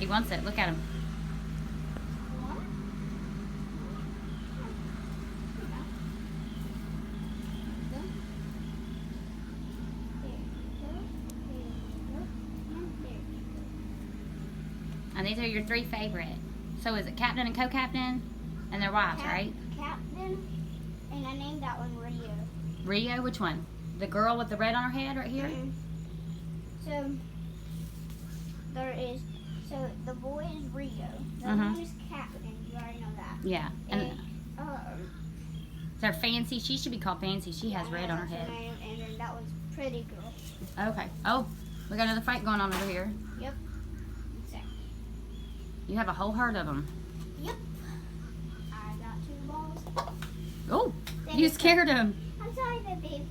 He wants it. Look at him. And these are your 3 favorite. So is it captain and co-captain? And their wives, right? Captain, and I named that one Rio. Rio, which one? The girl with the red on her head right here? So the boy is Rio. The other one is Captain. You already know that. Yeah. And um, they're Fancy. She should be called Fancy. She has red on her head. And then that one's Pretty Girl. Okay. Oh, we got another fight going on over here. Yep. Exactly. You have a whole herd of them. Yep. I got 2 balls. Oh, you scared him. I'm sorry, baby.